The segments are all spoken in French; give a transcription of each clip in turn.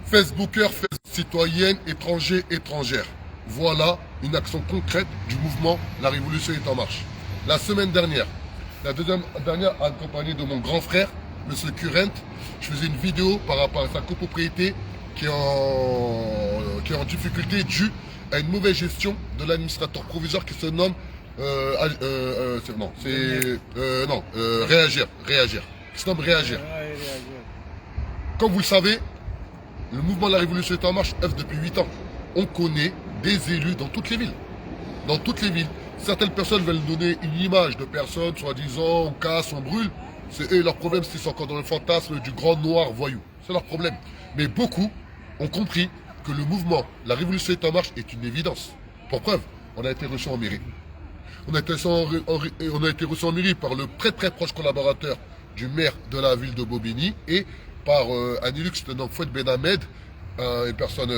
Facebookers, citoyennes, étrangers, étrangères. Voilà une action concrète du mouvement La Révolution est en marche. La semaine dernière, la deuxième dernière, accompagné de mon grand frère, Monsieur Current, je faisais une vidéo par rapport à sa copropriété qui est en difficulté due à une mauvaise gestion de l'administrateur provisoire qui se nomme Réagir. Qui se nomme Réagir. Comme vous le savez, le mouvement de la Révolution est en marche œuvre depuis 8 ans. On connaît des élus dans toutes les villes. Dans toutes les villes. Certaines personnes veulent donner une image de personnes, soi-disant, on casse, on brûle. C'est eux leur problème, c'est encore dans le fantasme du grand noir voyou. C'est leur problème. Mais beaucoup ont compris que le mouvement La Révolution est en marche est une évidence. Pour preuve, on a été reçu en mairie. On a été reçu en mairie par le très proche collaborateur du maire de la ville de Bobigny et par un élu qui se nomme Fouad Ben Ahmed, une personne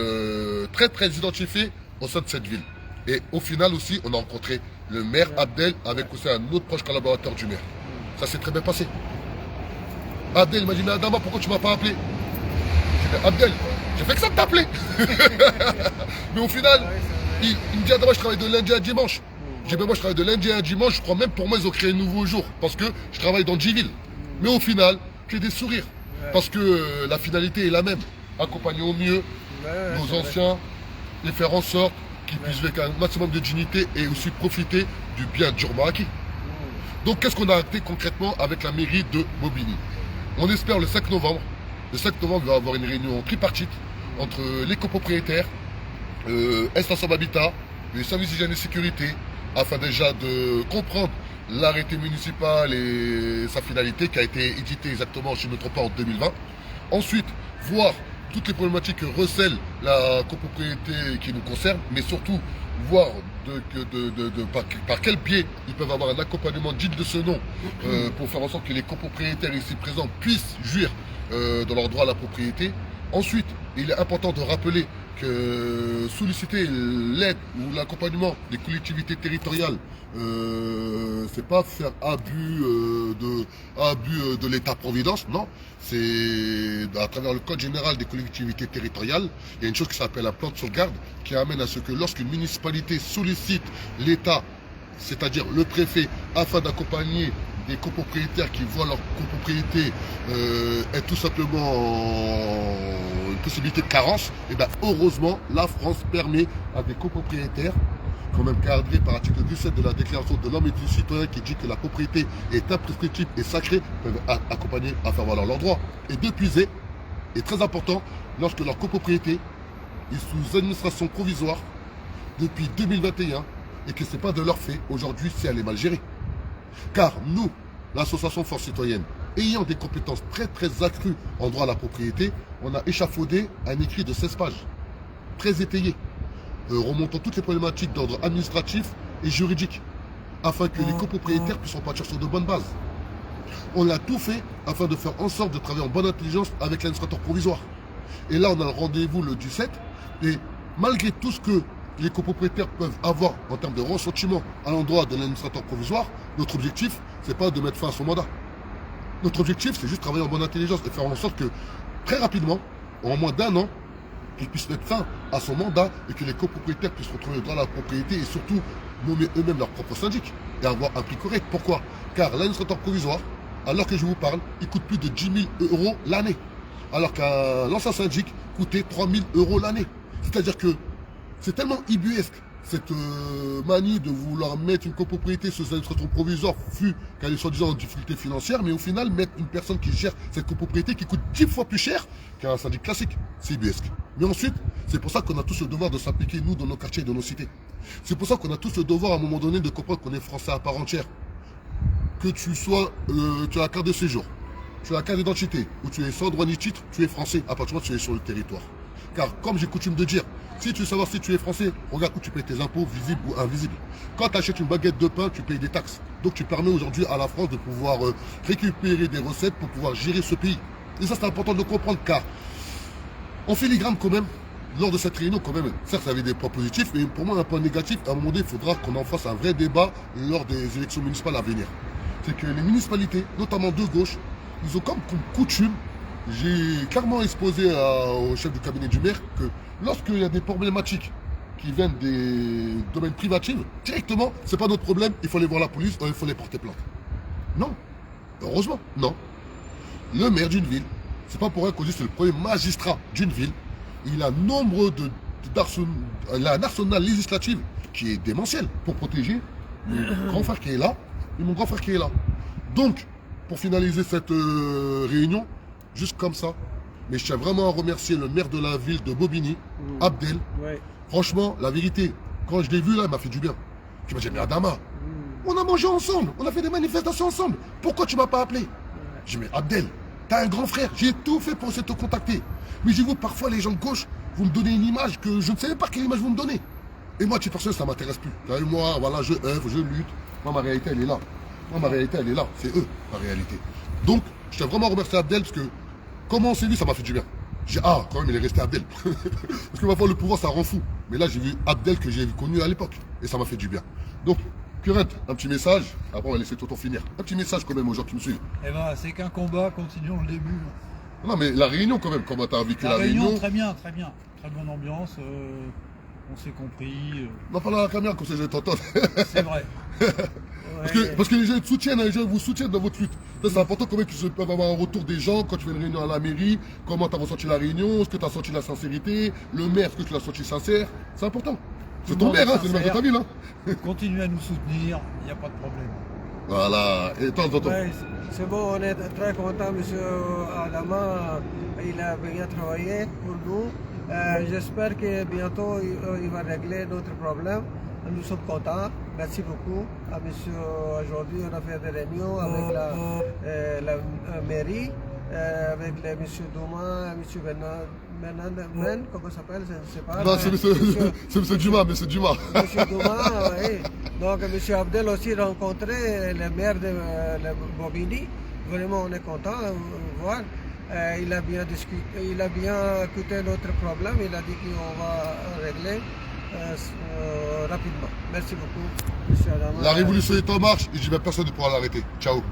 très identifiée au sein de cette ville. Et au final aussi, on a rencontré le maire Abdel avec aussi un autre proche collaborateur du maire. Ça s'est très bien passé. Abdel m'a dit, mais Adama, pourquoi tu m'as pas appelé? J'ai dit, Abdel, j'ai fait que ça de t'appeler. Mais au final, il me dit, Adama, je travaille de lundi à dimanche. J'ai dit, ben moi, je travaille de lundi à dimanche. Je crois même pour moi, ils ont créé un nouveau jour. Parce que je travaille dans J-Ville. Mais au final, j'ai des sourires. Parce que la finalité est la même. Accompagner au mieux nos anciens et faire en sorte qu'ils puissent vivre avec un maximum de dignité et aussi profiter du bien durement acquis. Donc qu'est-ce qu'on a acté concrètement avec la mairie de Bobigny? On espère le 5 novembre. Le 5 novembre, il va y avoir une réunion tripartite entre les copropriétaires, Est Ensemble Habitat, les services d'hygiène et sécurité, afin déjà de comprendre l'arrêté municipal et sa finalité qui a été édité exactement, si je ne me trompe pas, en 2020. Ensuite, voir toutes les problématiques que recèle la copropriété qui nous concerne, mais surtout voir par quel biais ils peuvent avoir un accompagnement digne de ce nom pour faire en sorte que les copropriétaires ici présents puissent jouir de leur droit à la propriété. Ensuite, il est important de rappeler que solliciter l'aide ou l'accompagnement des collectivités territoriales, c'est pas faire abus de l'État-providence, non. C'est à travers le Code général des collectivités territoriales, il y a une chose qui s'appelle un plan de sauvegarde qui amène à ce que lorsqu'une municipalité sollicite l'État, c'est-à-dire le préfet, afin d'accompagner des copropriétaires qui voient leur copropriété être tout simplement une possibilité de carence, et bien heureusement la France permet à des copropriétaires, quand même cadrés par l'article 17 de la Déclaration de l'homme et du citoyen qui dit que la propriété est imprescriptible et sacrée, peuvent accompagner à faire valoir leurs droits. Et de puiser, est très important, lorsque leur copropriété est sous administration provisoire depuis 2021 et que ce n'est pas de leur fait aujourd'hui si elle est mal gérée. Car nous, l'association Force Citoyenne, ayant des compétences très accrues en droit à la propriété, on a échafaudé un écrit de 16 pages, très étayé, remontant toutes les problématiques d'ordre administratif et juridique, afin que les copropriétaires puissent en partir sur de bonnes bases. On a tout fait afin de faire en sorte de travailler en bonne intelligence avec l'administrateur provisoire. Et là, on a le rendez-vous le 17, et malgré tout ce que les copropriétaires peuvent avoir en termes de ressentiment à l'endroit de l'administrateur provisoire, notre objectif, c'est pas de mettre fin à son mandat. Notre objectif, c'est juste travailler en bonne intelligence et faire en sorte que, très rapidement, en moins d'un an, il puisse mettre fin à son mandat et que les copropriétaires puissent retrouver le droit à la propriété et surtout nommer eux-mêmes leur propre syndic et avoir un prix correct. Pourquoi? Car l'administrateur provisoire, alors que je vous parle, il coûte plus de 10 000 € l'année. Alors qu'un ancien syndic coûtait 3 000 € l'année. C'est-à-dire que c'est tellement ubuesque, cette manie de vouloir mettre une copropriété sous administration provisoire, fut qu'elle est soi-disant en difficulté financière, mais au final, mettre une personne qui gère cette copropriété qui coûte 10 fois plus cher qu'un syndic classique, c'est ubuesque. Mais ensuite, c'est pour ça qu'on a tous le devoir de s'appliquer, nous, dans nos quartiers et dans nos cités. C'est pour ça qu'on a tous le devoir, à un moment donné, de comprendre qu'on est français à part entière. Que tu sois, tu as la carte de séjour, tu as la carte d'identité, ou tu es sans droit ni titre, tu es français à partir du moment où tu es sur le territoire. Car, comme j'ai coutume de dire, si tu veux savoir si tu es français, regarde où tu payes tes impôts, visibles ou invisibles. Quand tu achètes une baguette de pain, tu payes des taxes. Donc tu permets aujourd'hui à la France de pouvoir récupérer des recettes pour pouvoir gérer ce pays. Et ça, c'est important de comprendre, car en filigrane quand même, lors de cette réunion quand même, certes ça avait des points positifs, mais pour moi un point négatif, à un moment donné, il faudra qu'on en fasse un vrai débat lors des élections municipales à venir. C'est que les municipalités, notamment de gauche, ils ont comme coutume j'ai clairement exposé au chef du cabinet du maire que lorsqu'il y a des problématiques qui viennent des domaines privatifs, directement, c'est pas notre problème, il faut aller voir la police, il faut les porter plainte. Non. Heureusement, non. Le maire d'une ville, c'est pas pour rien qu'on dit que c'est le premier magistrat d'une ville. Il a nombre il a un arsenal législatif qui est démentiel pour protéger mon grand frère qui est là et mon grand frère qui est là. Donc, pour finaliser cette réunion, juste comme ça, mais je tiens vraiment à remercier le maire de la ville de Bobigny, Abdel. Ouais. Franchement, la vérité, quand je l'ai vu là, il m'a fait du bien. Tu m'as dit, mais Adama, on a mangé ensemble, on a fait des manifestations ensemble. Pourquoi tu m'as pas appelé? J'ai dit, mais Abdel, t'as un grand frère, j'ai tout fait pour essayer de te contacter. Mais j'ai vu parfois les gens de gauche, vous me donnez une image que je ne savais pas quelle image vous me donnez. Et moi, tu personnel, ça ne m'intéresse plus. Vous savez, moi, voilà, je œuvre, je lutte. Moi, ma réalité, elle est là. Moi, ma réalité, elle est là. C'est eux, ma réalité. Donc, je tiens vraiment à remercier Abdel parce que, comment on s'est vu, ça m'a fait du bien. J'ai ah, quand même, il est resté Abdel. Parce que parfois, le pouvoir, ça rend fou. Mais là, j'ai vu Abdel que j'ai connu à l'époque. Et ça m'a fait du bien. Donc, Current, un petit message. Après, on va laisser Tonton finir. Un petit message quand même aux gens qui me suivent. Eh ben, c'est qu'un combat, continuons le début. Non, mais la réunion quand même, comment t'as vécu la réunion? Très bien, très bien. Très bonne ambiance. On s'est compris. On va parler à la caméra comme ça je vais t'entendre. C'est vrai. Parce que les gens te soutiennent, les gens vous soutiennent dans votre lutte. C'est important quand même qu'ils peuvent avoir un retour des gens quand tu fais une réunion à la mairie, comment tu as ressenti la réunion, est-ce que tu as senti la sincérité, le maire, est-ce que tu l'as senti sincère. C'est important. C'est ton maire, hein, c'est le maire de ta ville. Hein. Continuez à nous soutenir, il n'y a pas de problème. Voilà, et toi, tonton. Ouais, c'est bon, on est très content, monsieur Adama. Il a bien travaillé pour nous. J'espère que bientôt il va régler notre problème. Nous sommes contents. Merci beaucoup à monsieur. Aujourd'hui, on a fait des réunions avec la mairie, avec les monsieur Douma, monsieur Bernard, comment ça s'appelle, je ne sais pas. Non, c'est monsieur Duma, monsieur Duma. Monsieur Douma, oui. Donc, monsieur Abdel aussi rencontré le maire de Bobigny. Vraiment, on est content de voir. Il a bien discuté, il a bien écouté notre problème. Il a dit qu'on va régler rapidement. Merci beaucoup, monsieur Adama. La révolution est en marche et je dis, personne ne pourra l'arrêter. Ciao.